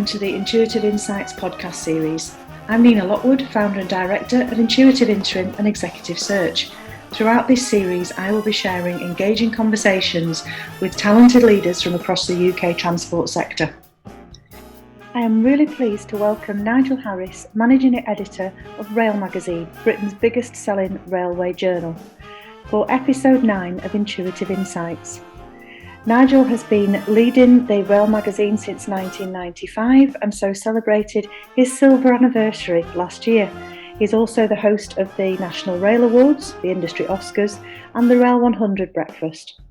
welcome to the Intuitive Insights podcast series. I'm Nina Lockwood, founder and director of Intuitive Interim and Executive Search. Throughout this series, I will be sharing engaging conversations with talented leaders from across the UK transport sector. I am really pleased to welcome Nigel Harris, Managing Editor of Rail Magazine, Britain's biggest selling railway journal, for episode 9 of Intuitive Insights. Nigel has been leading the Rail magazine since 1995 and so celebrated his silver anniversary last year. He's also the host of the National Rail Awards, the Industry Oscars and the Rail 100 Breakfast.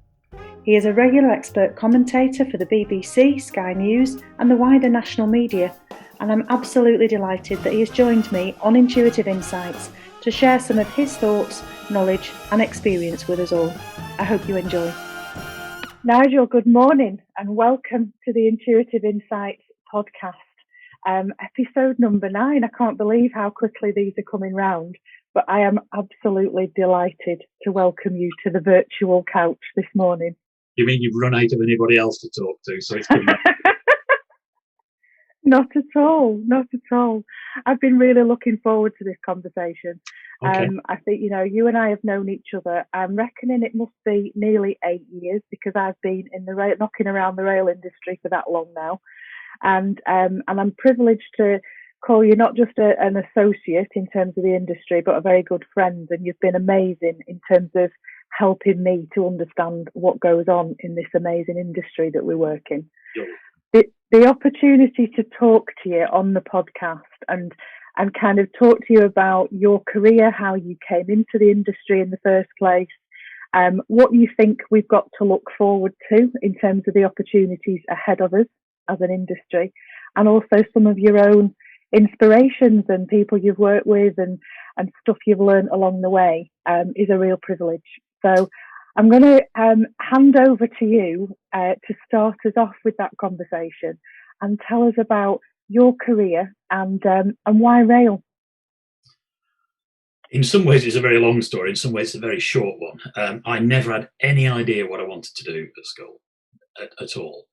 He is a regular expert commentator for the BBC, Sky News and the wider national media, and I'm absolutely delighted that he has joined me on Intuitive Insights to share some of his thoughts, knowledge and experience with us all. I hope you enjoy. Nigel, good morning and welcome to the Intuitive Insights podcast. Episode number 9. I can't believe how quickly these are coming round, but I am absolutely delighted to welcome you to the virtual couch this morning. You mean you've run out of anybody else to talk to, so it's good. Not at all, not at all. I've been really looking forward to this conversation. Okay. I think, you and I have known each other. I'm reckoning it must be nearly 8 years because I've been in the knocking around the rail industry for that long now. And I'm privileged to call you not just an associate in terms of the industry, but a very good friend. And you've been amazing in terms of helping me to understand what goes on in this amazing industry that we work in. Yeah. The opportunity to talk to you on the podcast and kind of talk to you about your career, how you came into the industry in the first place, what you think we've got to look forward to in terms of the opportunities ahead of us as an industry, and also some of your own inspirations and people you've worked with and stuff you've learned along the way is a real privilege. So I'm going to hand over to you to start us off with that conversation and tell us about your career and why rail. In some ways, it's a very long story. In some ways, it's a very short one. I never had any idea what I wanted to do at school at all.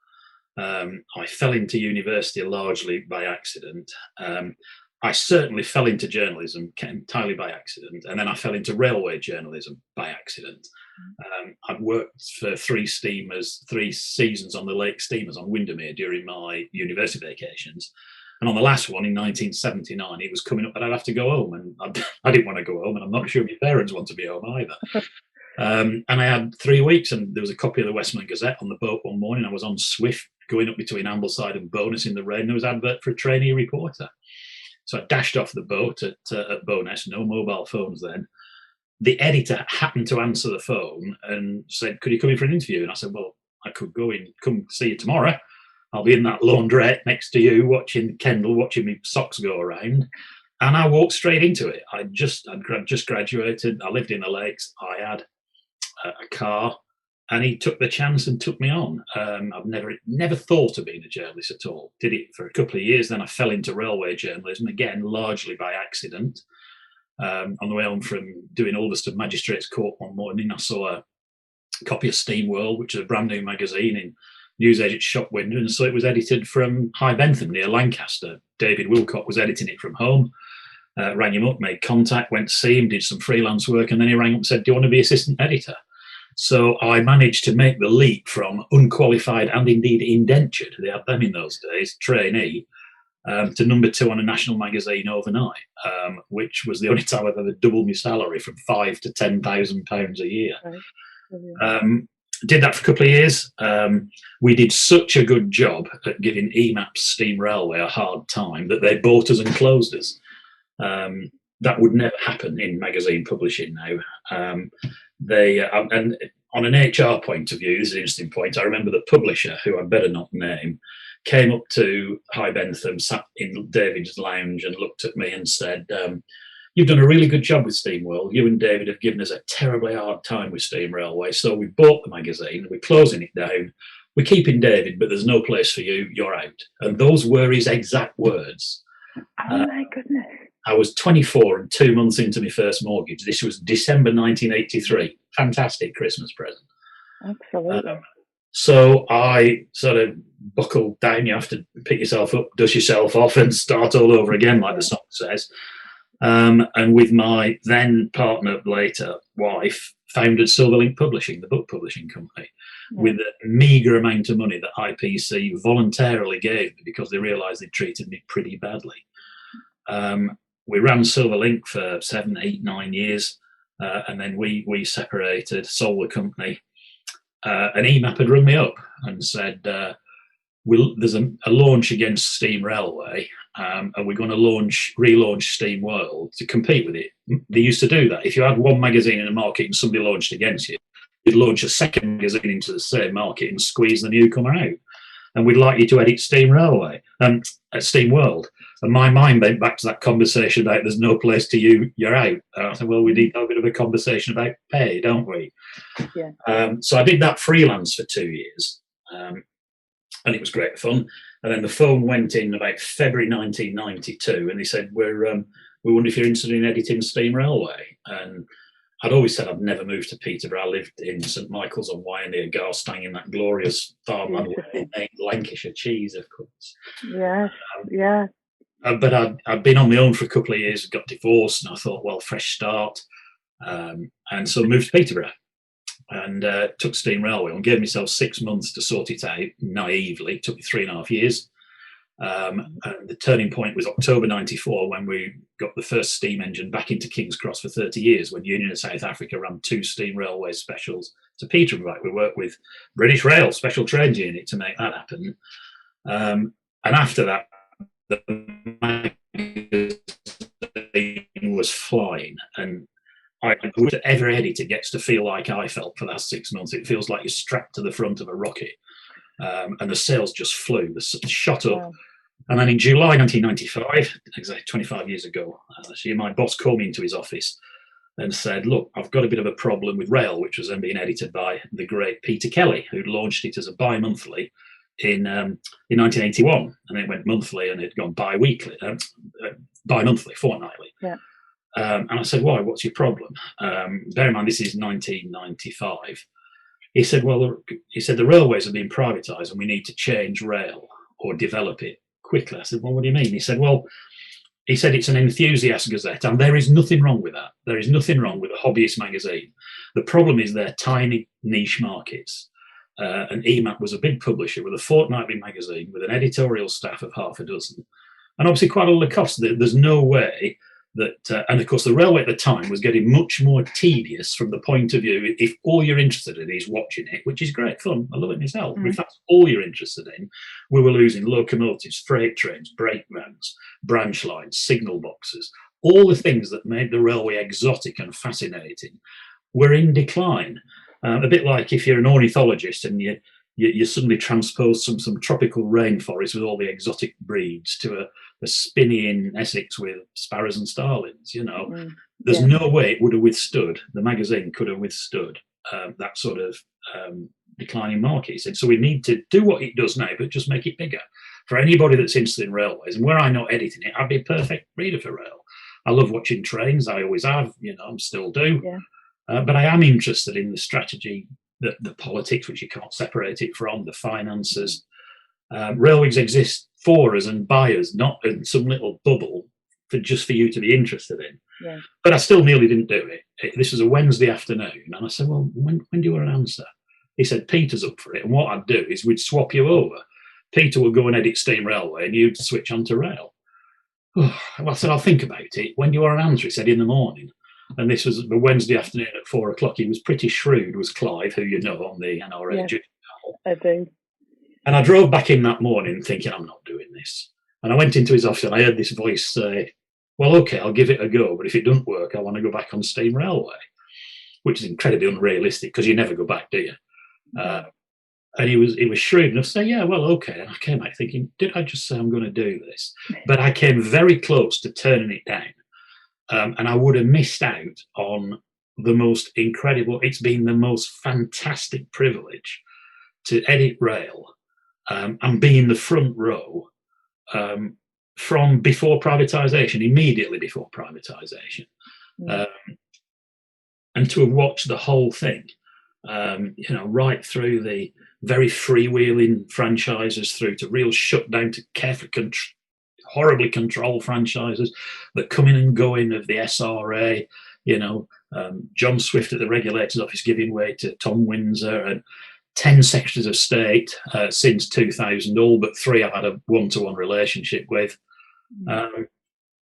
I fell into university largely by accident. I certainly fell into journalism entirely by accident, and then I fell into railway journalism by accident. I'd worked for 3 seasons on the Lake Steamers on Windermere during my university vacations. And on the last one in 1979, it was coming up that I'd have to go home, and I didn't want to go home, and I'm not sure my parents want to be home either. And I had 3 weeks, and there was a copy of the Westmoreland Gazette on the boat one morning. I was on Swift going up between Ambleside and Bowness in the rain. There was an advert for a trainee reporter. So I dashed off the boat at Bowness, no mobile phones then. The editor happened to answer the phone and said, "Could you come in for an interview?" And I said, "Well, I could come see you tomorrow. I'll be in that laundrette next to you watching Kendall, watching me socks go around." And I walked straight into it. I'd just graduated. I lived in the Lakes. I had a car, and he took the chance and took me on. I've never thought of being a journalist at all. Did it for a couple of years. Then I fell into railway journalism, again, largely by accident. On the way home from doing Ulverston Magistrates Court one morning, I saw a copy of Steam World, which is a brand new magazine in newsagent's shop window. And so it was edited from High Bentham near Lancaster. David Wilcock was editing it from home. Rang him up, made contact, went to see him, did some freelance work. And then he rang up and said, "Do you want to be assistant editor?" So I managed to make the leap from unqualified and indeed indentured, they had them in those days, trainee, to number 2 on a national magazine overnight, which was the only time I've ever doubled my salary from £5,000 to £10,000 a year. Right. Did that for a couple of years. We did such a good job at giving EMAP's Steam Railway a hard time that they bought us and closed us. That would never happen in magazine publishing now. And on an HR point of view, this is an interesting point. I remember the publisher, who I'd better not name, came up to High Bentham, sat in David's lounge and looked at me and said, "You've done a really good job with Steam World. You and David have given us a terribly hard time with Steam Railway. So we bought the magazine, we're closing it down. We're keeping David, but there's no place for you. You're out." And those were his exact words. Oh my goodness. I was 24 and 2 months into my first mortgage. This was December 1983. Fantastic Christmas present. Absolutely. So I sort of buckle down. You have to pick yourself up, dust yourself off, and start all over again, like the song says. And with my then partner, later wife, founded Silverlink Publishing, the book publishing company, with a meagre amount of money that IPC voluntarily gave me because they realised they treated me pretty badly. We ran Silverlink for 7, 8, 9 years, and then we separated, sold the company. And EMAP had rung me up and said, there's a launch against Steam Railway, and we're going to relaunch Steam World to compete with it. They used to do that. If you had one magazine in a market and somebody launched against you, you'd launch a second magazine into the same market and squeeze the newcomer out. And we'd like you to edit Steam Railway, at Steam World. And my mind went back to that conversation about there's no place to you're out. And I said, well, we need to have a bit of a conversation about pay, don't we? Yeah. So I did that freelance for 2 years, and it was great fun. And then the phone went in about February 1992, and they said, we wonder if you're interested in editing Steam Railway. And I'd always said I'd never moved to Peterborough. I lived in St Michael's on Wye near Garstang in that glorious farmland way, Lancashire cheese, of course. Yeah. But I'd been on my own for a couple of years, got divorced, and I thought, well, fresh start. And so moved to Peterborough and took Steam Railway and gave myself 6 months to sort it out naively. It took me 3.5 years. And the turning point was October 94 when we got the first steam engine back into King's Cross for 30 years, when Union of South Africa ran 2 Steam Railway specials to Peterborough. We worked with British Rail Special Trains Unit to make that happen. And after that, the magazine was flying, and whoever ever edit it gets to feel like I felt for that 6 months. It feels like you're strapped to the front of a rocket, and the sales just flew, shot up. Wow. And then in July 1995, exactly 25 years ago, my boss called me into his office and said, look, I've got a bit of a problem with Rail, which was then being edited by the great Peter Kelly, who'd launched it as a bi-monthly in 1981, and it went monthly, and it'd gone bi-weekly, bi-monthly, fortnightly. Yeah. And I said, why, what's your problem? Bear in mind, this is 1995. He said, the railways are being privatised and we need to change rail or develop it quickly. I said, well, what do you mean? He said, it's an enthusiast gazette, and there is nothing wrong with that. There is nothing wrong with a hobbyist magazine. The problem is they're tiny niche markets. And EMAP was a big publisher with a fortnightly magazine with an editorial staff of half a dozen, and obviously quite a lot of costs. There's no way that, and of course the railway at the time was getting much more tedious from the point of view, if all you're interested in is watching it, which is great fun, I love it myself, if that's all you're interested in, we were losing locomotives, freight trains, breakdowns, branch lines, signal boxes, all the things that made the railway exotic and fascinating were in decline. A bit like if you're an ornithologist and you suddenly transpose some tropical rainforest with all the exotic breeds to a spinney in Essex with sparrows and starlings. There's no way it would have withstood, the magazine could have withstood that sort of declining market. And so we need to do what it does now, but just make it bigger. For anybody that's interested in railways, and where I'm not editing it, I'd be a perfect reader for rail. I love watching trains, I always have, I still do. Yeah. But I am interested in the strategy, the politics, which you can't separate it from, the finances. Railways exist for us and by us, not in some little bubble just for you to be interested in. Yeah. But I still nearly didn't do it. This was a Wednesday afternoon, and I said, well, when do you want an answer? He said, Peter's up for it, and what I'd do is we'd swap you over. Peter would go and edit Steam Railway, and you'd switch on to rail. Well, I said, I'll think about it. When do you want an answer? He said, in the morning. And this was the Wednesday afternoon at 4 o'clock. He was pretty shrewd, was Clive, who you know on the NRA Junior panel. I do. And I drove back in that morning thinking, I'm not doing this. And I went into his office and I heard this voice say, well, okay, I'll give it a go, but if it doesn't work, I want to go back on Steam Railway, which is incredibly unrealistic because you never go back, do you? And he was shrewd enough to say, yeah, well, okay. And I came out thinking, did I just say I'm going to do this? But I came very close to turning it down. And I would have missed out on the most incredible, it's been the most fantastic privilege to edit rail and be in the front row from before privatisation, immediately before privatisation, and to have watched the whole thing, right through the very freewheeling franchises through to real shutdown to carefully horribly controlled franchises that come in and go in of the SRA, John Swift at the regulator's office giving way to Tom Windsor, and 10 secretaries of state since 2000, all but 3 I've had a one-to-one relationship with.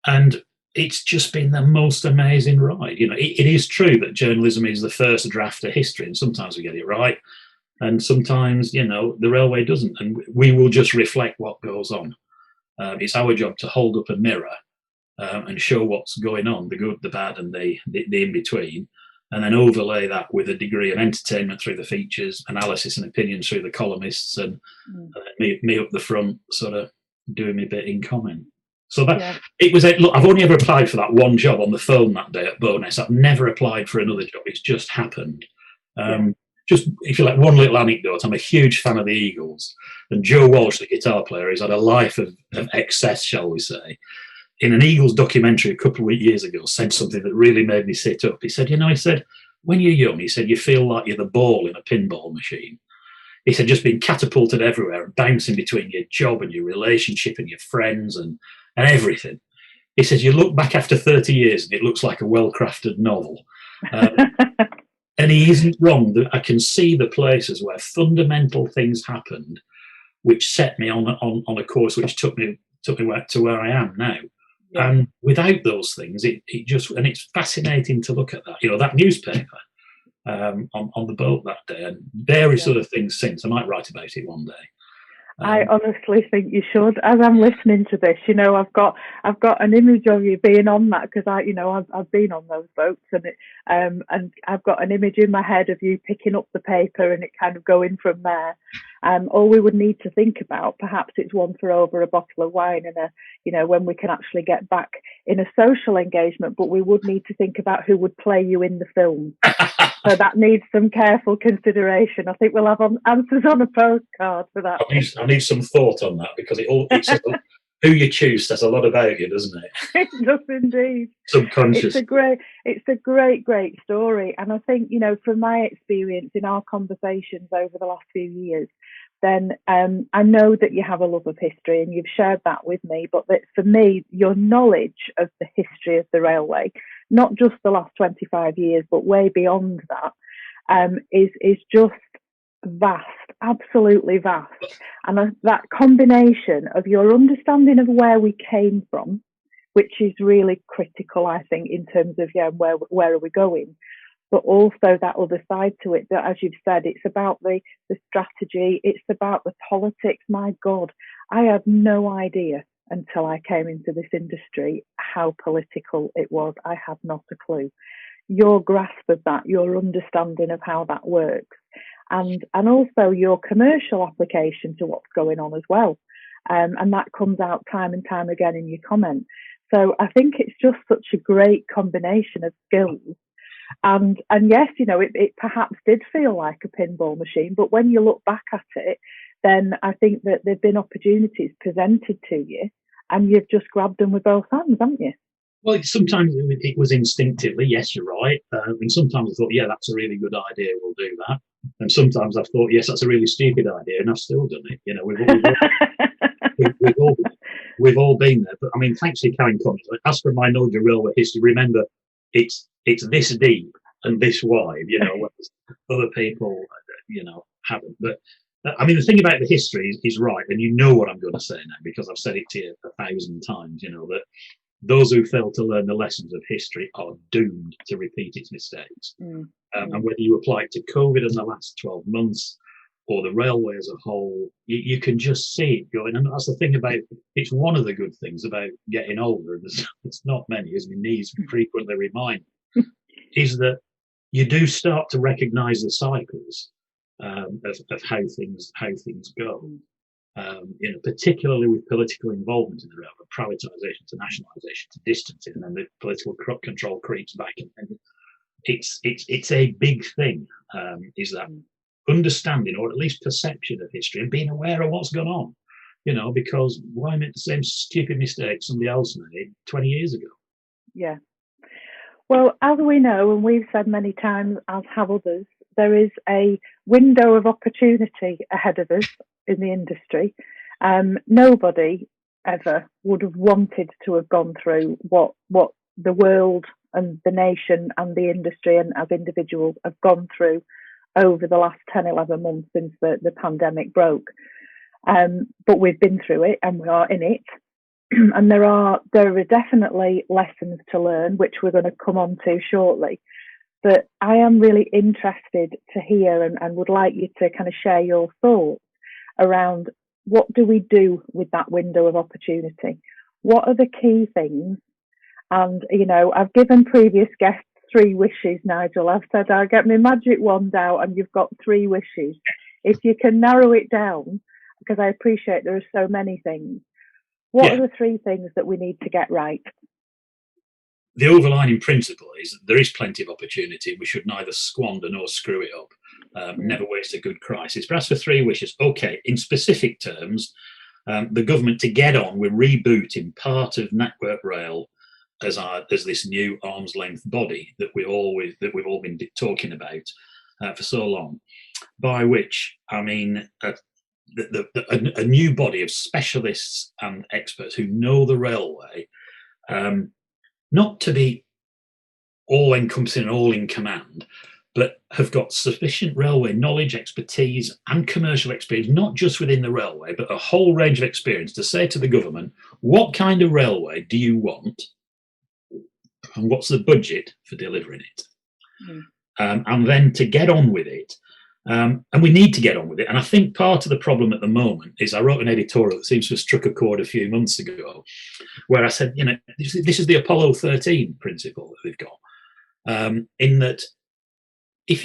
And it's just been the most amazing ride. It is true that journalism is the first draft of history, and sometimes we get it right, and sometimes, the railway doesn't, and we will just reflect what goes on. It's our job to hold up a mirror and show what's going on, the good, the bad, and the in-between, and then overlay that with a degree of entertainment through the features, analysis and opinions through the columnists, and me up the front, sort of doing my bit in comment. So that it was. Look, I've only ever applied for that one job on the phone that day at Bowness. I've never applied for another job. It's just happened. Just, if you like, one little anecdote. I'm a huge fan of the Eagles, and Joe Walsh, the guitar player, has had a life of excess, shall we say. In an Eagles documentary a couple of years ago, said something that really made me sit up. He said, when you're young, he said, you feel like you're the ball in a pinball machine. He said, just being catapulted everywhere and bouncing between your job and your relationship and your friends and everything. He says, you look back after 30 years and it looks like a well-crafted novel. And he isn't wrong. I can see the places where fundamental things happened, which set me on a course which took me to where I am now. And without those things, it just, and it's fascinating to look at that. That newspaper on the boat that day, and various other things since. I might write about it one day. I honestly think you should. As I'm listening to this, I've got an image of you being on that, because I've been on those boats, and I've got an image in my head of you picking up the paper and it kind of going from there. All we would need to think about, perhaps it's one for over a bottle of wine and when we can actually get back in a social engagement, but we would need to think about who would play you in the film. So that needs some careful consideration. I think we'll have answers on a postcard for that. I need some thought on that, because it's who you choose says a lot about you, doesn't it? It does indeed. Subconscious. It's a great story. And I think, from my experience in our conversations over the last few years, then I know that you have a love of history and you've shared that with me, but that for me, your knowledge of the history of the railway, not just the last 25 years, but way beyond that, is just vast, absolutely vast. And that combination of your understanding of where we came from, which is really critical, I think, in terms of where are we going, but also that other side to it, that, as you've said, it's about the strategy, it's about the politics. My God, I had no idea until I came into this industry how political it was. I had not a clue. Your grasp of that, your understanding of how that works, and also your commercial application to what's going on as well. And that comes out time and time again in your comment. So I think it's just such a great combination of skills. And yes, it perhaps did feel like a pinball machine, but when you look back at it, then I think that there've been opportunities presented to you and you've just grabbed them with both hands, haven't you? Well, sometimes it was instinctively, yes, you're right. And sometimes I thought, yeah, that's a really good idea, we'll do that. And sometimes I've thought, yes, that's a really stupid idea, and I've still done it. We've all been there. But I mean, thanks for your kind comments. As for my knowledge of railway history, remember, it's this deep and this wide, whereas other people, haven't. But I mean, the thing about the history is right, and you know what I'm going to say now, because I've said it to you 1,000 times, that those who fail to learn the lessons of history are doomed to repeat its mistakes. And whether you apply it to COVID in the last 12 months or the railway as a whole, you can just see it going. And that's the thing about, it's one of the good things about getting older, there's not many, as my knees frequently remind me, is that you do start to recognise the cycles of how things go. Particularly with political involvement in the railway, privatisation to nationalisation to distancing, and then the political control creeps back. And it's a big thing, is that understanding, or at least perception of history, and being aware of what's gone on. Because why make the same stupid mistake somebody else made 20 years ago? Yeah. Well, as we know, and we've said many times, as have others, there is a window of opportunity ahead of us in the industry. Nobody ever would have wanted to have gone through what the world and the nation and the industry and as individuals have gone through over the last 10, 11 months since the pandemic broke. But we've been through it and we are in it. And there are definitely lessons to learn, which we're going to come on to shortly. But I am really interested to hear and would like you to kind of share your thoughts around what do we do with that window of opportunity? What are the key things? And, you know, I've given previous guests 3 wishes, Nigel. I've said I'll get my magic wand out and you've got 3 wishes. If you can narrow it down, because I appreciate there are so many things. What are the 3 things that we need to get right? The overlining principle is that there is plenty of opportunity. We should neither squander nor screw it up. Never waste a good crisis. But as for 3 wishes, okay, in specific terms, the government to get on with rebooting part of Network Rail as this new arm's length body that we've all been talking about for so long. By which I mean a new body of specialists and experts who know the railway, not to be all-encompassing and all-in-command, but have got sufficient railway knowledge, expertise and commercial experience, not just within the railway, but a whole range of experience to say to the government, what kind of railway do you want and what's the budget for delivering it? And then to get on with it. And we need to get on with it. And I think part of the problem at the moment is I wrote an editorial that seems to have struck a chord a few months ago, where I said, you know, this is the Apollo 13 principle that we've got, in that if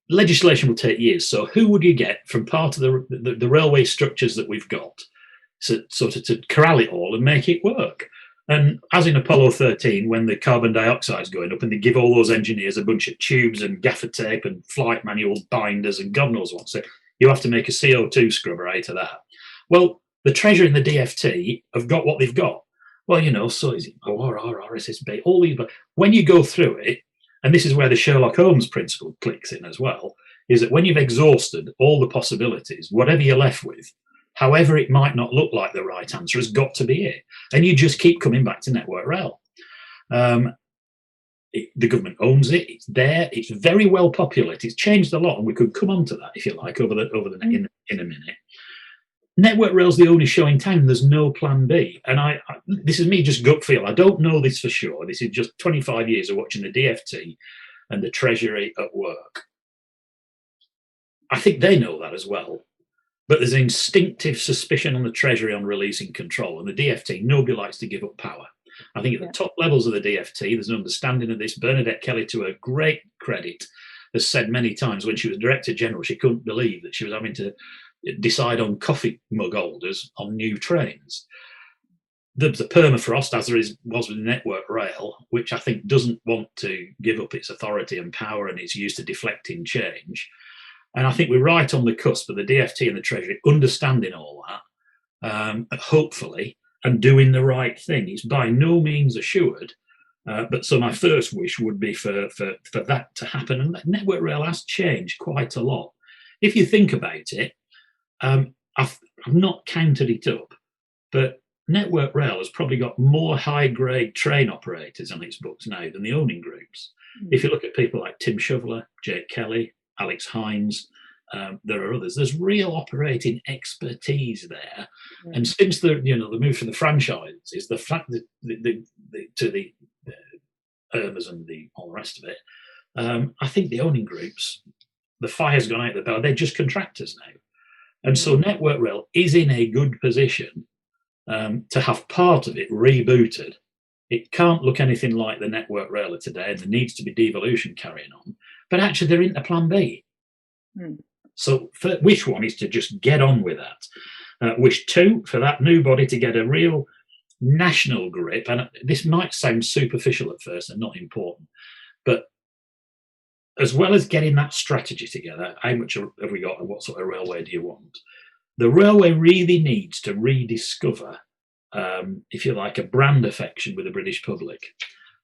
legislation will take years. So who would you get from part of the railway structures that we've got to corral it all and make it work? And as in Apollo 13, when the carbon dioxide is going up and they give all those engineers a bunch of tubes and gaffer tape and flight manuals, binders and God knows what, so you have to make a CO2 scrubber out of that. Well, the Treasury and the DFT have got what they've got. Well, you know, so is it ORR, RSSB, all these, but when you go through it, and this is where the Sherlock Holmes principle clicks in as well, is that when you've exhausted all the possibilities, whatever you're left with, however it might not look like the right answer, has got to be it. And you just keep coming back to Network Rail. The government owns it, it's there, it's very well populated, it's changed a lot, and we could come on to that, if you like, over the in a minute. Network Rail's the only show in town, there's no plan B. And this is me just gut feel, I don't know this for sure, this is just 25 years of watching the DFT and the Treasury at work. I think they know that as well. But there's an instinctive suspicion on the Treasury on releasing control. And the DFT, nobody likes to give up power. I think at the top levels of the DFT, there's an understanding of this. Bernadette Kelly, to her great credit, has said many times when she was Director General, she couldn't believe that she was having to decide on coffee mug holders on new trains. The permafrost, as there was with Network Rail, which I think doesn't want to give up its authority and power and it's used to deflecting change. And I think we're right on the cusp of the DFT and the Treasury understanding all that, hopefully, and doing the right thing. It's by no means assured, but so my first wish would be for that to happen. And Network Rail has changed quite a lot. If you think about it, I've not counted it up, but Network Rail has probably got more high-grade train operators on its books now than the owning groups. If you look at people like Tim Shoveler, Jake Kelly, Alex Hines, there are others. There's real operating expertise there, and since the move from the franchises, the fact that to the Irmas and all the rest of it, I think the owning groups, the fire's gone out the bell. They're just contractors now, and so Network Rail is in a good position to have part of it rebooted. It can't look anything like the Network Rail of today, and there needs to be devolution carrying on. But actually, they're into plan B. So wish 1 is to just get on with that. Wish 2, for that new body to get a real national grip. And this might sound superficial at first and not important, but as well as getting that strategy together, how much have we got and what sort of railway do you want? The railway really needs to rediscover, if you like, a brand affection with the British public.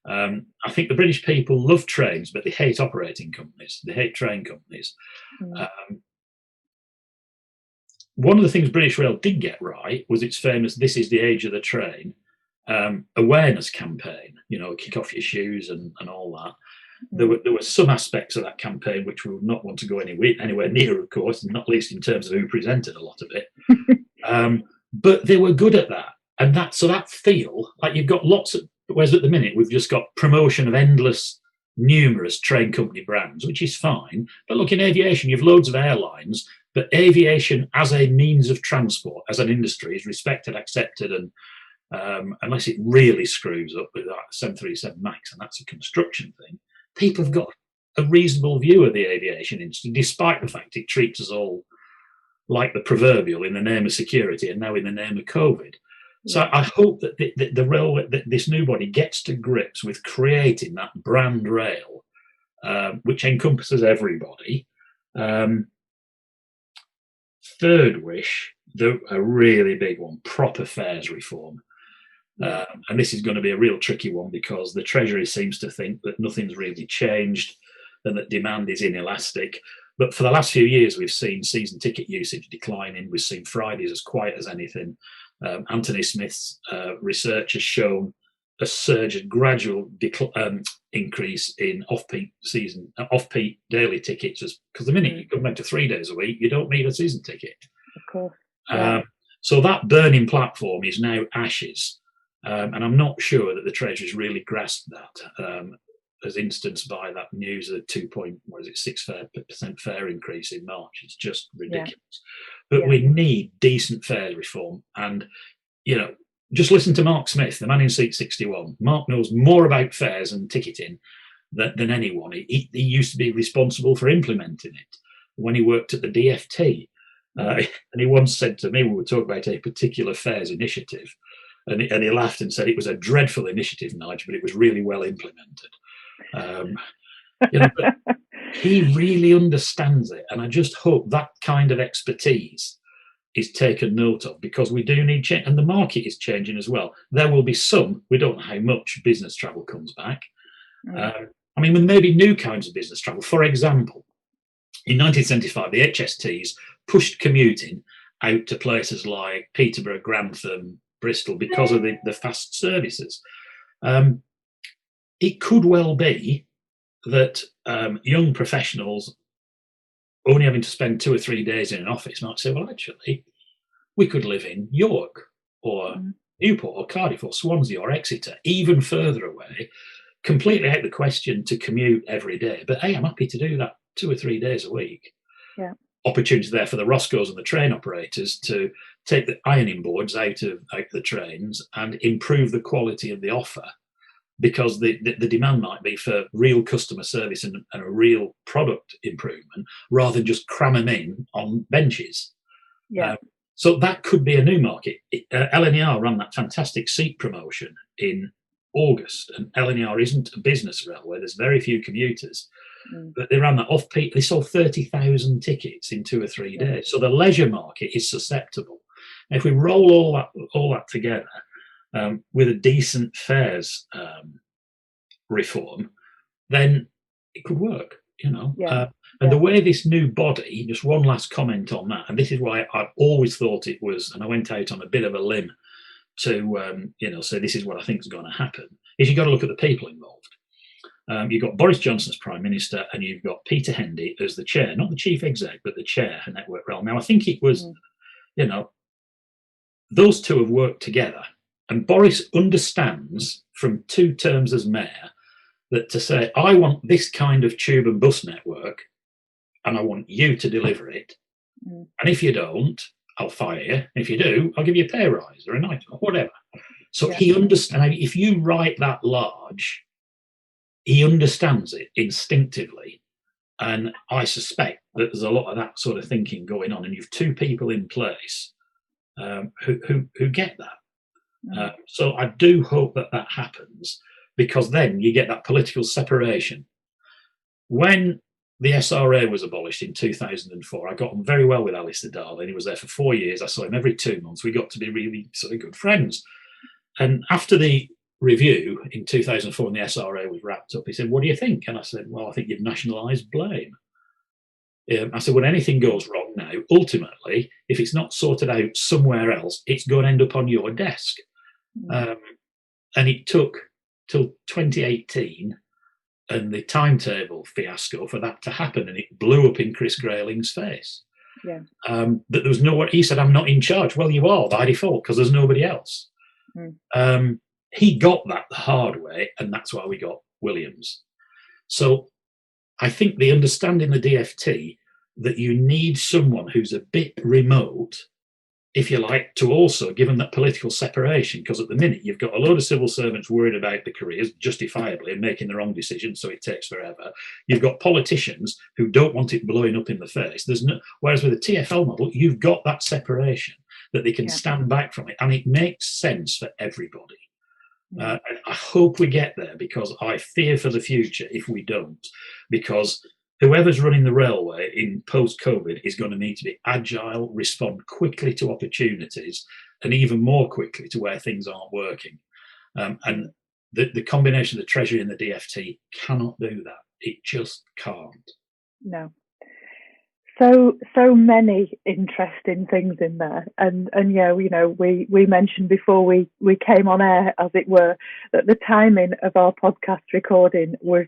I think the British people love trains, but they hate operating companies. They hate train companies. One of the things British Rail did get right was its famous "This is the age of the train" awareness campaign. Kick off your shoes and all that. There were some aspects of that campaign which we would not want to go anywhere near, of course, and not least in terms of who presented a lot of it. But they were good at that, and that feel like you've got lots of. Whereas at the minute we've just got promotion of numerous train company brands, which is fine. But look, in aviation, you've loads of airlines, but aviation as a means of transport, as an industry, is respected, accepted, and unless it really screws up with that 737 MAX, and that's a construction thing, people have got a reasonable view of the aviation industry, despite the fact it treats us all like the proverbial in the name of security and now in the name of COVID. So I hope that the railway, that this new body gets to grips with creating that brand rail, which encompasses everybody. Third wish, a really big one, proper fares reform. And this is going to be a real tricky one because the Treasury seems to think that nothing's really changed and that demand is inelastic. But for the last few years, we've seen season ticket usage declining. We've seen Fridays as quiet as anything. Anthony Smith's research has shown a surge, a gradual increase in off-peak daily tickets. Because the minute you come back to 3 days a week, you don't need a season ticket. Of course. Yeah. So that burning platform is now ashes. And I'm not sure that the Treasury's really grasped that, as instanced by that news of 6% fare increase in March. It's just ridiculous. Yeah. But we need decent fares reform. And, just listen to Mark Smith, the man in seat 61. Mark knows more about fares and ticketing than anyone. He used to be responsible for implementing it when he worked at the DFT. And he once said to me, we were talking about a particular fares initiative, and he laughed and said it was a dreadful initiative, Nigel, but it was really well implemented. But he really understands it, and I just hope that kind of expertise is taken note of, because we do need change, and the market is changing as well. There will be some, we don't know how much business travel comes back. With maybe new kinds of business travel. For example, in 1975, the HSTs pushed commuting out to places like Peterborough, Grantham, Bristol because of the fast services. It could well be that young professionals only having to spend 2 or 3 days in an office might say, well, actually, we could live in York or Newport or Cardiff or Swansea or Exeter, even further away, completely out of the question to commute every day. But hey, I'm happy to do that 2 or 3 days a week. Yeah. Opportunity there for the Roscoes and the train operators to take the ironing boards out of the trains and improve the quality of the offer, because the demand might be for real customer service and a real product improvement rather than just cram them in on benches. Yeah. So that could be a new market. LNER ran that fantastic seat promotion in August, and LNER isn't a business railway. There's very few commuters. But they ran that off-peak. They sold 30,000 tickets in 2 or 3 days. So the leisure market is susceptible. And if we roll all that together with a decent fares reform, then it could work. And the way this new body, just one last comment on that, and this is why I've always thought it was, and I went out on a bit of a limb to say this is what I think is going to happen, is you've got to look at the people involved. You've got Boris Johnson as Prime Minister, and you've got Peter Hendy as the chair, not the chief exec, but the chair of Network Rail. Now, I think it was, those two have worked together, and Boris understands from 2 terms as mayor that to say, I want this kind of tube and bus network, and I want you to deliver it. And if you don't, I'll fire you. And if you do, I'll give you a pay rise or a night or whatever. So he understands. If you write that large, he understands it instinctively. And I suspect that there's a lot of that sort of thinking going on. And you've 2 people in place who get that. So I do hope that happens, because then you get that political separation. When the SRA was abolished in 2004, I got on very well with Alistair Darling. He was there for 4 years. I saw him every 2 months. We got to be really sort of good friends. And after the review in 2004 when the SRA was wrapped up, he said, "What do you think?" And I said, "Well, I think you've nationalised blame." I said, when anything goes wrong now, ultimately, if it's not sorted out somewhere else, it's going to end up on your desk. And it took till 2018 and the timetable fiasco for that to happen, and it blew up in Chris Grayling's face. Yeah. That there was nowhere. He said, "I'm not in charge." Well, you are by default because there's nobody else. He got that the hard way, and that's why we got Williams. So I think the understanding the DFT that you need someone who's a bit remote, if you like, to also give them that political separation, because at the minute you've got a load of civil servants worried about the careers, justifiably, and making the wrong decisions, so it takes forever. You've got politicians who don't want it blowing up in the face. Whereas with the TfL model, you've got that separation that they can stand back from it, and it makes sense for everybody. And I hope we get there, because I fear for the future if we don't, because whoever's running the railway in post-COVID is going to need to be agile, respond quickly to opportunities, and even more quickly to where things aren't working. And the combination of the Treasury and the DFT cannot do that. It just can't. No. So many interesting things in there, and yeah, you know, we mentioned before we came on air, as it were, that the timing of our podcast recording was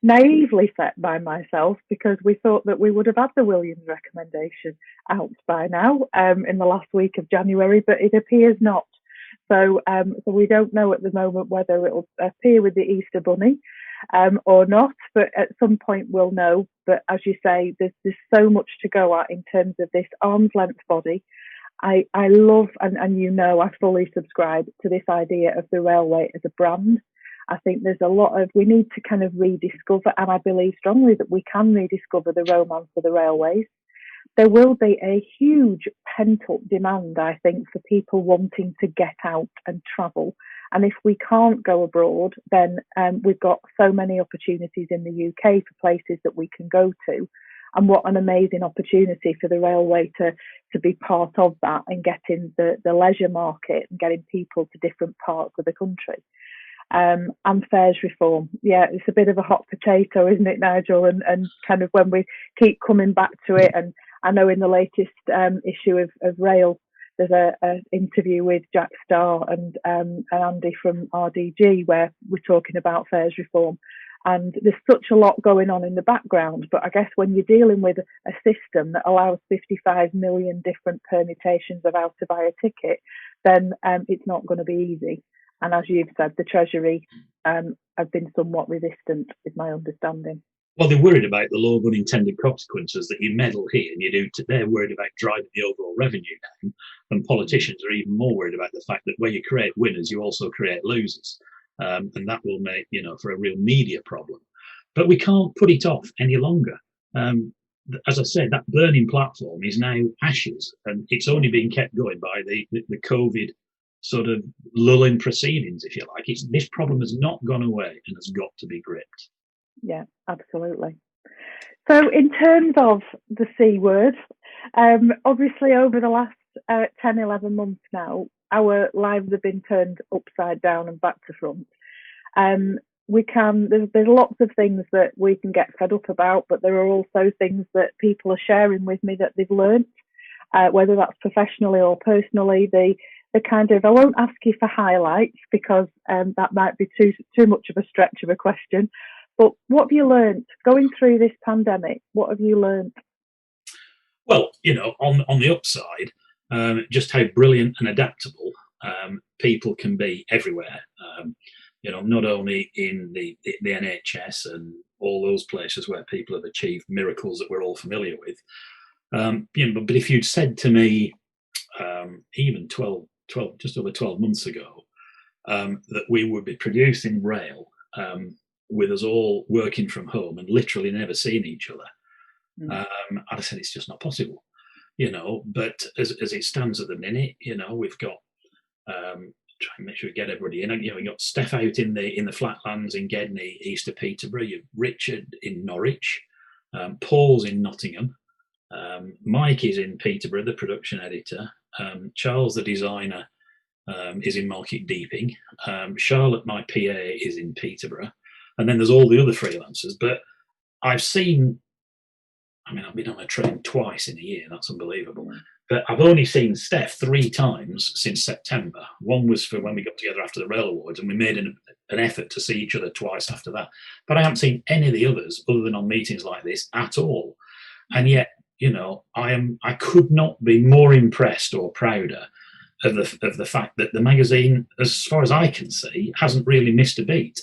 naively set by myself, because we thought that we would have had the Williams recommendation out by now in the last week of January, but it appears not. So we don't know at the moment whether it'll appear with the Easter Bunny or not, but at some point we'll know. But as you say, there's so much to go at in terms of this arm's length body. I love, and you know, I fully subscribe to this idea of the railway as a brand. I think there's a lot of, we need to kind of rediscover, and I believe strongly that we can rediscover the romance of the railways. There will be a huge pent-up demand, I think, for people wanting to get out and travel. And if we can't go abroad, then we've got so many opportunities in the UK for places that we can go to. And what an amazing opportunity for the railway to be part of that, and getting the leisure market and getting people to different parts of the country. And fares reform. Yeah, it's a bit of a hot potato, isn't it, Nigel? And kind of when we keep coming back to it, and I know in the latest issue of Rail, there's a interview with Jack Starr and Andy from RDG, where we're talking about fares reform. And there's such a lot going on in the background. But I guess when you're dealing with a system that allows 55 million different permutations of how to buy a ticket, then it's not going to be easy. And as you've said, the Treasury have been somewhat resistant, is my understanding. Well, they're worried about the low unintended consequences that you meddle here and you do. They're worried about driving the overall revenue down, and politicians are even more worried about the fact that where you create winners, you also create losers, and that will make, you know, for a real media problem. But we can't put it off any longer. As I said, that burning platform is now ashes, and it's only being kept going by the COVID sort of lulling proceedings, if you like. This problem has not gone away and has got to be gripped. Yeah, absolutely. So in terms of the C word, obviously over the last 10, 11 months now, our lives have been turned upside down and back to front. There's lots of things that we can get fed up about, but there are also things that people are sharing with me that they've learnt, whether that's professionally or personally. The kind of, I won't ask you for highlights, because that might be too much of a stretch of a question. But what have you learned going through this pandemic? What have you learned? Well, you know, on the upside, just how brilliant and adaptable people can be everywhere. You know, not only in the NHS and all those places where people have achieved miracles that we're all familiar with. You know, but if you'd said to me, even just over 12 months ago, that we would be producing Rail with us all working from home and literally never seeing each other, I'd have said it's just not possible, you know. But as it stands at the minute, you know, we've got try and make sure we get everybody in. You know, we've got Steph out in the flatlands in Gedney, east of Peterborough. You've Richard in Norwich, Paul's in Nottingham, Mike is in Peterborough, the production editor, Charles the designer is in Market Deeping. Charlotte, my PA, is in Peterborough. And then there's all the other freelancers. But I've been on a train twice in a year. That's unbelievable. But I've only seen Steph 3 times since September. One was for when we got together after the Rail Awards, and we made an effort to see each other twice after that. But I haven't seen any of the others other than on meetings like this at all. And yet, I could not be more impressed or prouder of the fact that the magazine, as far as I can see, hasn't really missed a beat.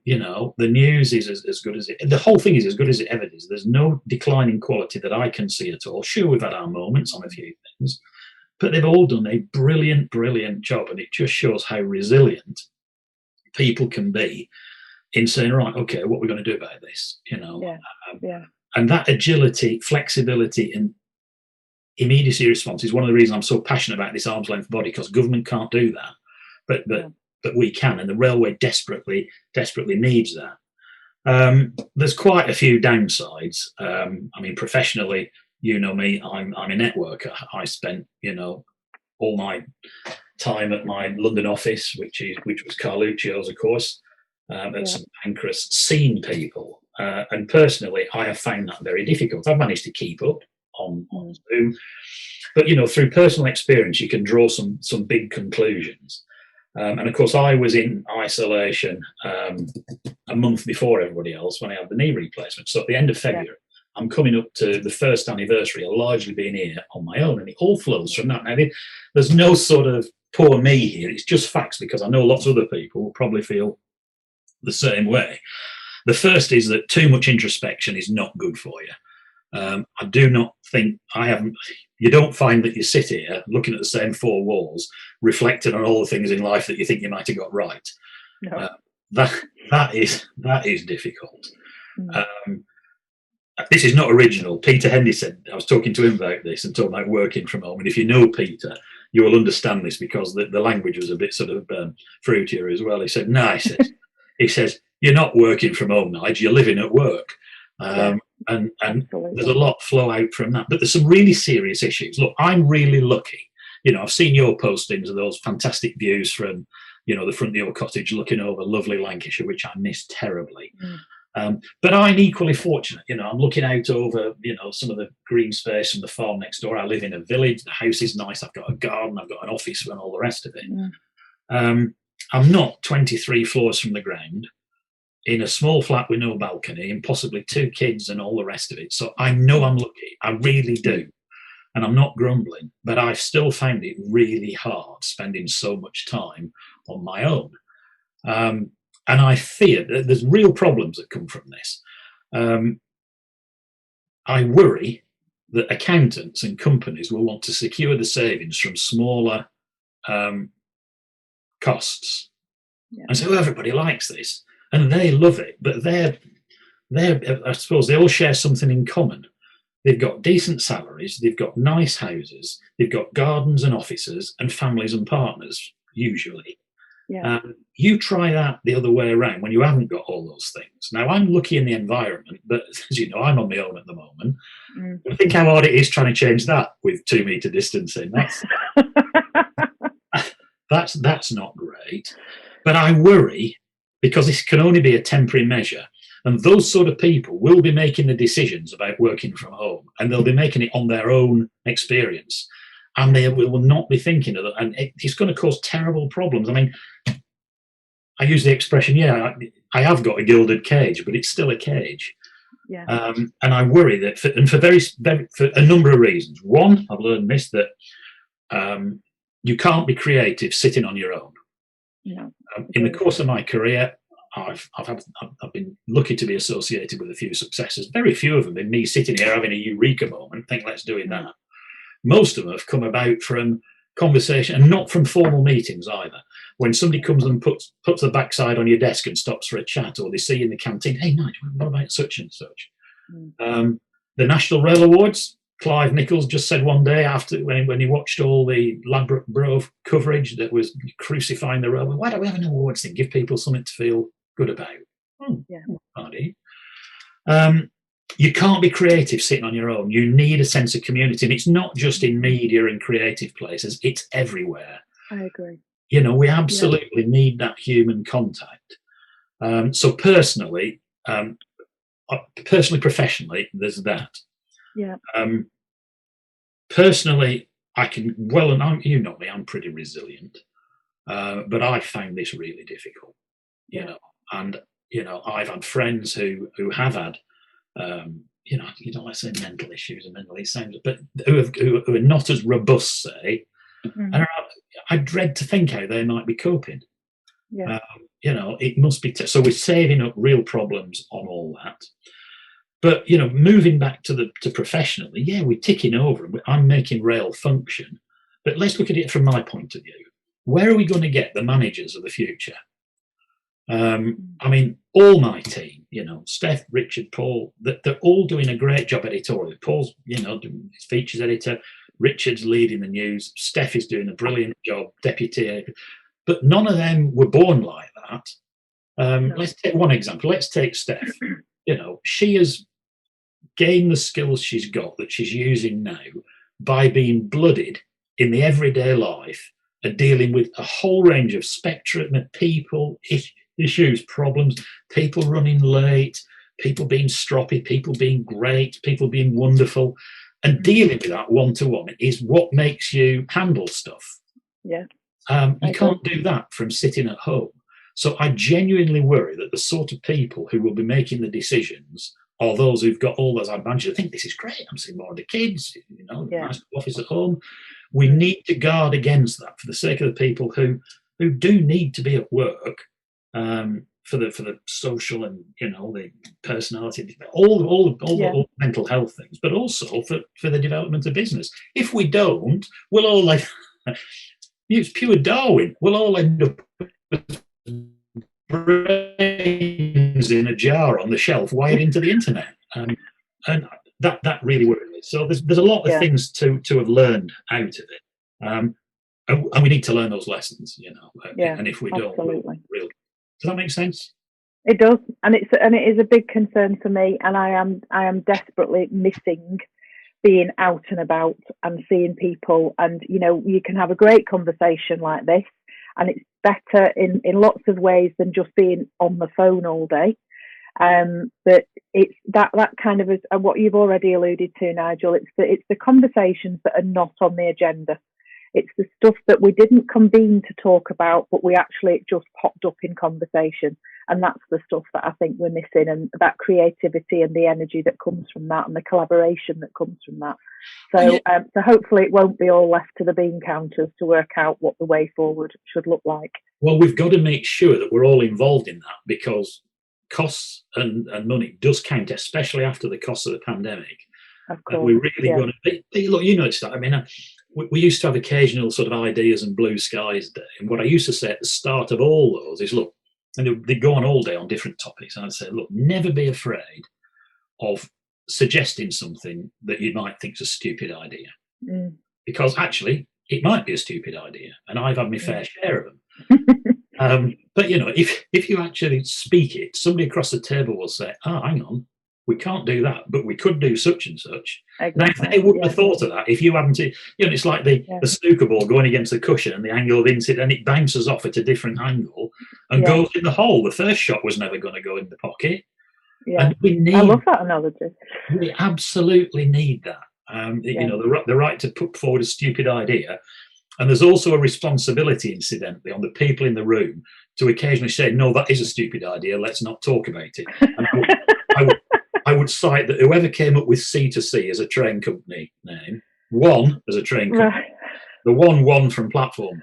No. The news is as good as the whole thing is as good as it ever is. There's no decline in quality that I can see at all. Sure, we've had our moments on a few things, but they've all done a brilliant job, and it just shows how resilient people can be in saying, right, okay, what are we going to do about this? And that agility, flexibility, and immediacy response is one of the reasons I'm so passionate about this arm's length body, because government can't do that, but we can, and the railway desperately needs that. There's quite a few downsides. Professionally, you know me, I'm a networker. I spent, all my time at my London office, which was Carluccio's, of course, at St Pancras, seeing people. And personally, I have found that very difficult. I've managed to keep up on Zoom, but through personal experience, you can draw some big conclusions. And of course, I was in isolation a month before everybody else when I had the knee replacement. So at the end of February, I'm coming up to the first anniversary of largely being here on my own, and it all flows from that. Now, there's no sort of poor me here. It's just facts, because I know lots of other people will probably feel the same way. The first is that too much introspection is not good for you. I do not think you don't find that you sit here looking at the same 4 walls, reflecting on all the things in life that you think you might have got right. No. That is difficult. This is not original. Peter Henderson, I was talking to him about this and talking about working from home. And if you know Peter, you will understand this, because the language was a bit sort of fruitier as well. He said, no, he says, you're not working from home, Nigel, you're living at work. And there's a lot flow out from that. But there's some really serious issues. Look, I'm really lucky. I've seen your postings of those fantastic views from, the front of your cottage looking over lovely Lancashire, which I miss terribly. But I'm equally fortunate. I'm looking out over, some of the green space from the farm next door. I live in a village. The house is nice. I've got a garden. I've got an office and all the rest of it. I'm not 23 floors from the ground, in a small flat with no balcony, and possibly 2 kids and all the rest of it. So I know I'm lucky. I really do. And I'm not grumbling, but I've still found it really hard spending so much time on my own. And I fear that there's real problems that come from this. I worry that accountants and companies will want to secure the savings from smaller costs. And so everybody likes this. And they love it, but they're I suppose they all share something in common. They've got decent salaries, they've got nice houses, they've got gardens and offices and families and partners, usually. You try that the other way around when you haven't got all those things. Now, I'm lucky in the environment, but as you know, I'm on my own at the moment. I think how hard it is trying to change that with 2 metre distancing. That's not great. But I worry, because this can only be a temporary measure. And those sort of people will be making the decisions about working from home, and they'll be making it on their own experience. And they will not be thinking of it. And it's going to cause terrible problems. I mean, I use the expression, I have got a gilded cage, but it's still a cage. And I worry that, for a number of reasons. One, I've learned this, that you can't be creative sitting on your own. In the course of my career, I've been lucky to be associated with a few successes. Very few of them been me sitting here having a eureka moment, think let's do it that. Most of them have come about from conversation, and not from formal meetings either. When somebody comes and puts the backside on your desk and stops for a chat, or they see you in the canteen, hey Nigel, what about such and such? The National Rail Awards, Clive Nichols just said one day after when he watched all the Ladbroke Grove coverage that was crucifying the railway, why don't we have an awards thing? Give people something to feel good about. You can't be creative sitting on your own. You need a sense of community, and it's not just in media and creative places, it's everywhere. I agree. We absolutely need that human contact. So personally, professionally, there's that. Yeah. Personally, I can and you know me, I'm pretty resilient, but I found this really difficult. And I've had friends who have had let's say mental issues and mental sounds, but who are not as robust, say, and I dread to think how they might be coping. Yeah. It must be so we're saving up real problems on all that. But moving back to professionally, we're ticking over. I'm making rail function, but let's look at it from my point of view. Where are we going to get the managers of the future? I mean, all my team, Steph, Richard, Paul, they're all doing a great job editorially. Paul's, doing his features editor. Richard's leading the news. Steph is doing a brilliant job, deputy editor. But none of them were born like that. No. Let's take one example. Let's take Steph. She has gained the skills she's got that she's using now by being blooded in the everyday life and dealing with a whole range of spectrum of people, issues, problems, people running late, people being stroppy, people being great, people being wonderful. And dealing with that one-to-one is what makes you handle stuff. Yeah. You can't do that from sitting at home. So I genuinely worry that the sort of people who will be making the decisions are those who've got all those advantages. I think this is great. I'm seeing more of the kids, nice office at home. We need to guard against that for the sake of the people who do need to be at work, for the social and the personality, all the mental health things, but also for the development of business. If we don't, we'll all it's pure Darwin. We'll all end up brains in a jar on the shelf wired into the internet, and that really worries me. So there's a lot of things to have learned out of it, and we need to learn those lessons, and if we don't, does that make sense? It does, and it is a big concern for me, and I am desperately missing being out and about and seeing people. And you can have a great conversation like this, and it's better in lots of ways than just being on the phone all day. But it's that kind of is what you've already alluded to, Nigel. It's the conversations that are not on the agenda. It's the stuff that we didn't convene to talk about, but it just popped up in conversation. And that's the stuff that I think we're missing, and that creativity and the energy that comes from that and the collaboration that comes from that. So so hopefully it won't be all left to the bean counters to work out what the way forward should look like. Well, we've got to make sure that we're all involved in that, because costs and money does count, especially after the costs of the pandemic. Of course. We're really going to be, look, it's that. I mean, we used to have occasional sort of ideas and blue skies day. And what I used to say at the start of all those is, look, and they go on all day on different topics. And I'd say, look, never be afraid of suggesting something that you might think is a stupid idea. Because actually, it might be a stupid idea. And I've had my fair share of them. But, if you actually speak it, somebody across the table will say, hang on, we can't do that, but we could do such and such. Exactly. Now, they wouldn't have thought of that if you hadn't. It's like the snooker ball going against the cushion and the angle of incident, and it bounces off at a different angle and goes in the hole. The first shot was never going to go in the pocket. Yeah, I love that analogy. We absolutely need that. The right to put forward a stupid idea. And there's also a responsibility, incidentally, on the people in the room to occasionally say, no, that is a stupid idea. Let's not talk about it. And I would cite that whoever came up with C2C as a train company name, One as a train company, the one from Platform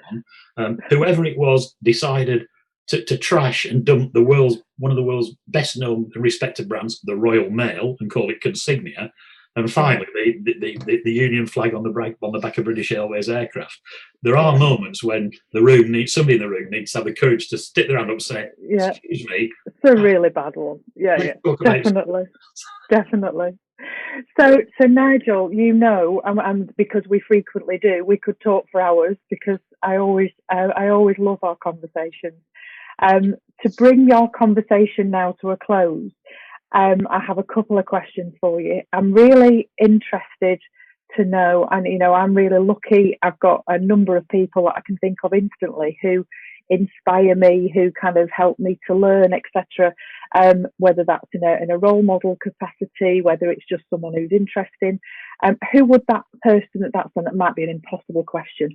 One, whoever it was decided to trash and dump one of the world's best known and respected brands, the Royal Mail, and call it Consignia. And finally, the Union flag on the back of British Airways aircraft. There are moments when somebody in the room needs to have the courage to stick their hand up and say, excuse me. It's a really bad one. Yeah, definitely. So Nigel, and because we frequently do, we could talk for hours, because I always love our conversations. To bring your conversation now to a close, I have a couple of questions for you. I'm really interested to know. And, you know, I'm really lucky. I've got a number of people that I can think of instantly who inspire me, who kind of help me to learn, etc. Whether that's in a role model capacity, whether it's just someone who's interesting. Who would that person, that might be an impossible question.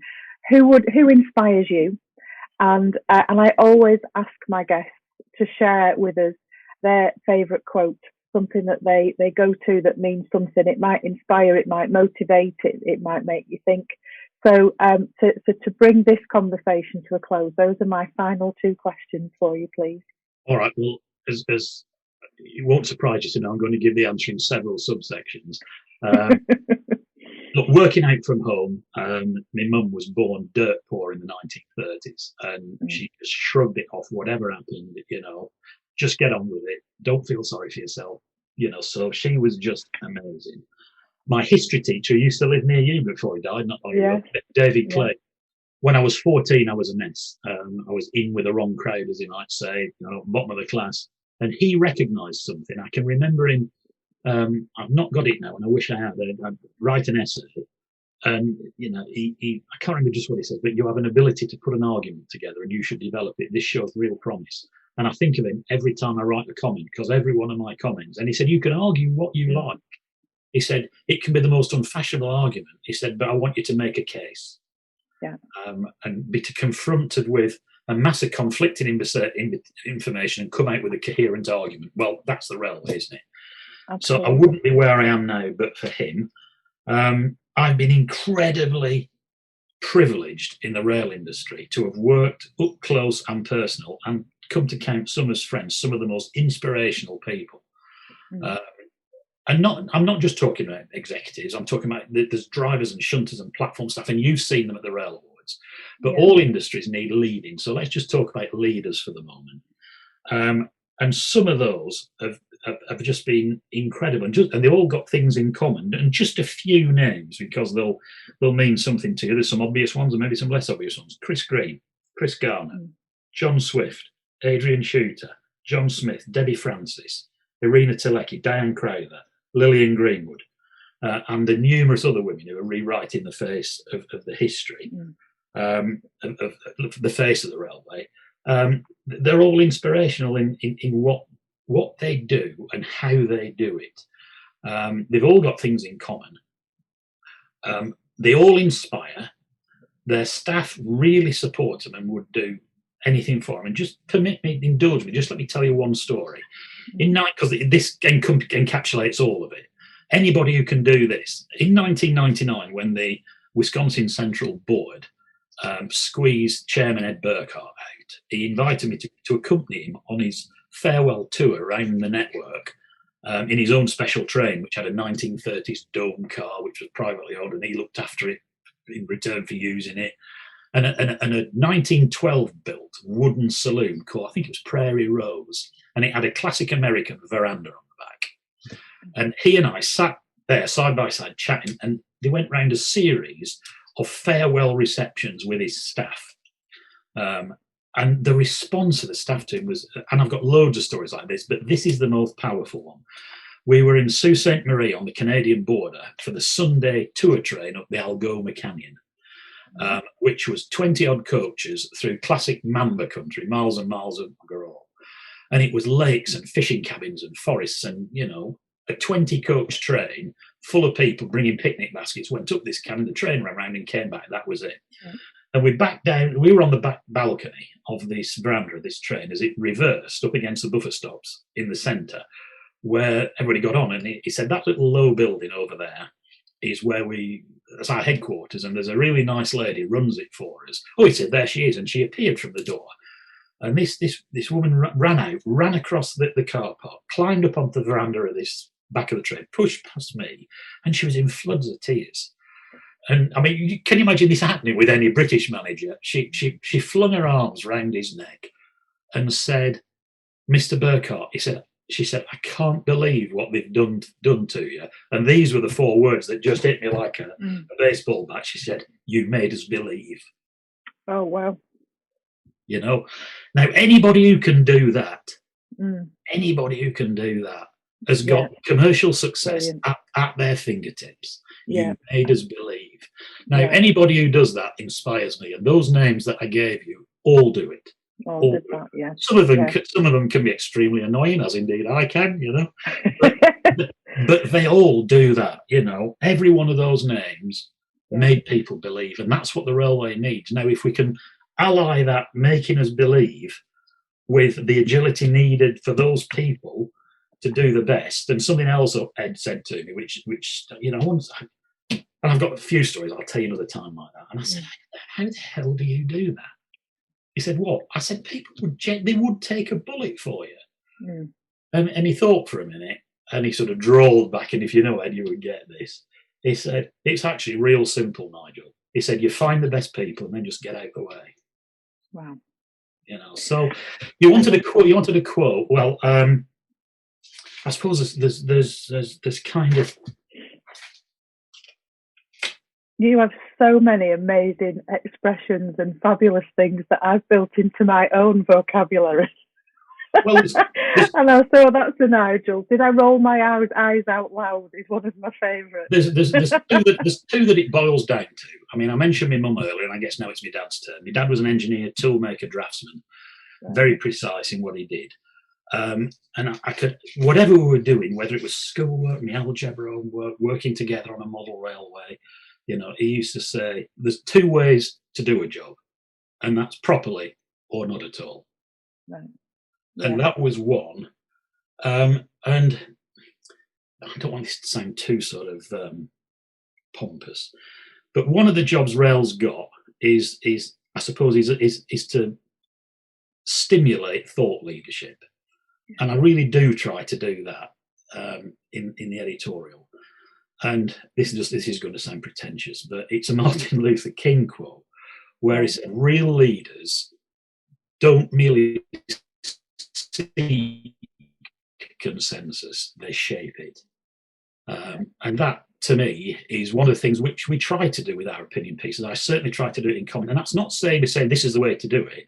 Who inspires you? And I always ask my guests to share with us their favourite quote, something that they go to that means something. It might inspire, it might motivate, it might make you think. So to bring this conversation to a close, those are my final two questions for you, please. All right. Well, as it won't surprise you to know, I'm going to give the answer in several subsections. Look, working out from home, my mum was born dirt poor in the 1930s, and she just shrugged it off. Whatever happened, you know, just get on with it. Don't feel sorry for yourself, you know. So she was just amazing. My history teacher used to live near you before he died, not long ago, David Clay. When I was 14, I was a mess. I was in with the wrong crowd, as you might say, you know, bottom of the class. And he recognised something. I can remember him. I've not got it now, and I wish I had. I'd write an essay, and you know, I can't remember just what he said, but you have an ability to put an argument together, and you should develop it. This shows real promise. And I think of him every time I write a comment, because every one of my comments. And he said, you can argue what you like. He said, it can be the most unfashionable argument. He said, but I want you to make a case. Yeah. And be confronted with a mass of conflicting information and come out with a coherent argument. Well, that's the realm, isn't it? Absolutely. So I wouldn't be where I am now, but for him. I've been incredibly privileged in the rail industry to have worked up close and personal and come to count some as friends, some of the most inspirational people. And I'm not just talking about executives. I'm talking about there's drivers and shunters and platform staff, and you've seen them at the Rail Awards. But all industries need leading. So let's just talk about leaders for the moment. And some of those have just been incredible, and they all got things in common. And just a few names, because they'll mean something to you. There's some obvious ones, and maybe some less obvious ones. Chris Green, Chris Garner, John Swift, Adrian Shooter, John Smith, Debbie Francis, Irina Telecki, Diane Crowther, Lillian Greenwood, and the numerous other women who are rewriting the face of the history, of the face of the railway. They're all inspirational in what they do and how they do it. They've all got things in common. They all inspire. Their staff really support them and would do anything for them. And just indulge me, just let me tell you one story. Because this encapsulates all of it. Anybody who can do this. In 1999, when the Wisconsin Central Board squeezed Chairman Ed Burkhart out, he invited me to accompany him on his farewell tour around the network in his own special train, which had a 1930s dome car, which was privately owned, and he looked after it in return for using it. And a 1912 built wooden saloon called, I think it was Prairie Rose, and it had a classic American veranda on the back. And he and I sat there side by side chatting, and they went round a series of farewell receptions with his staff. And the response of the staff to him was, and I've got loads of stories like this, but this is the most powerful one. We were in Sault Ste. Marie on the Canadian border for the Sunday tour train up the Algoma Canyon, which was 20-odd coaches through classic Mamba country, miles and miles of bugger all. And it was lakes and fishing cabins and forests, and, you know, a 20-coach train full of people bringing picnic baskets went up this canyon, the train ran around and came back. That was it. Yeah. And we backed down, we were on the back balcony of this veranda of this train as it reversed up against the buffer stops in the centre, where everybody got on. And he said, that little low building over there is where that's our headquarters, and there's a really nice lady who runs it for us. Oh, he said, there she is. And she appeared from the door. And this woman ran across the car park, climbed up onto the veranda of this back of the train, pushed past me, and she was in floods of tears. And I mean, can you imagine this happening with any British manager? She flung her arms round his neck and said, Mr. Burkhart, she said, I can't believe what they've done to you. And these were the 4 words that just hit me like a baseball bat. She said, you made us believe. Oh, wow. You know, now anybody who can do that, has got commercial success at their fingertips. You made us believe. Now, anybody who does that inspires me, and those names that I gave you all do it. All did that, yeah. Some of them can be extremely annoying, as indeed I can, but they all do that. Every one of those names made people believe, and that's what the railway needs. Now, if we can ally that making us believe with the agility needed for those people to do the best, and something else Ed said to me, which once, and I've got a few stories I'll tell you another time like that, and I said, how the hell do you do that? He said, what? I said, people would take a bullet for you. And he thought for a minute, and he sort of drawled back, and if you know Ed, you would get this. He said, it's actually real simple, Nigel. He said, you find the best people and then just get out the way. Wow. So you wanted a quote. Well, I suppose there's kind of... You have so many amazing expressions and fabulous things that I've built into my own vocabulary. Well, and I saw that's the Nigel. Did I roll my eyes out loud? Is one of my favourites. There's two that it boils down to. I mean, I mentioned my mum earlier, and I guess now it's my dad's turn. My dad was an engineer, toolmaker, draftsman, very precise in what he did. And I could, whatever we were doing, whether it was schoolwork, my algebra homework, working together on a model railway, he used to say, there's two ways to do a job, and that's properly or not at all. Right. And that was one. And I don't want this to sound too sort of pompous, but one of the jobs rail's got is I suppose is to stimulate thought leadership, and I really do try to do that in the editorial. And this is going to sound pretentious, but it's a Martin Luther King quote where he said, "Real leaders don't merely seek consensus, they shape it." And that, to me, is one of the things which we try to do with our opinion pieces. I certainly try to do it in comment. And that's not saying this is the way to do it,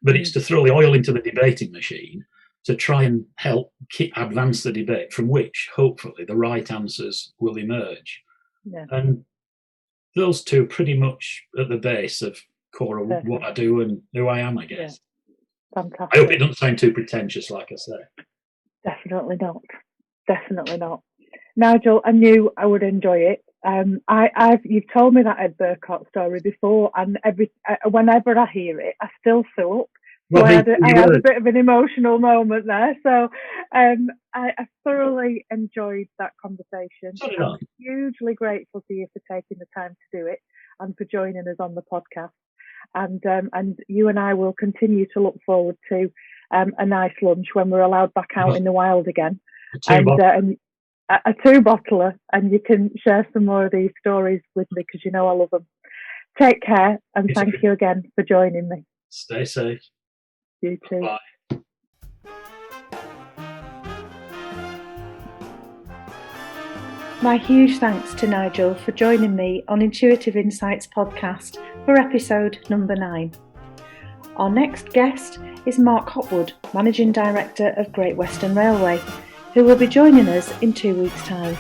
but it's to throw the oil into the debating machine to try and help advance the debate, from which, hopefully, the right answers will emerge. Yeah. And those two are pretty much at the base of core of what I do and who I am, I guess. Yeah. Fantastic. I hope it doesn't sound too pretentious, like I say. Definitely not. Definitely not. Nigel, I knew I would enjoy it. You've told me that Ed Burkott story before, and whenever I hear it, I still fill up. So I had a bit of an emotional moment there. So I thoroughly enjoyed that conversation. I'm hugely grateful to you for taking the time to do it and for joining us on the podcast. And you and I will continue to look forward to a nice lunch when we're allowed back out in the wild again. And a two-bottler, and you can share some more of these stories with me because I love them. Take care, and thank you again for joining me. Stay safe. You too. Bye. My huge thanks to Nigel for joining me on Intuitive Insights podcast for episode number 9. Our next guest is Mark Hopwood, Managing Director of Great Western Railway, who will be joining us in 2 weeks' time.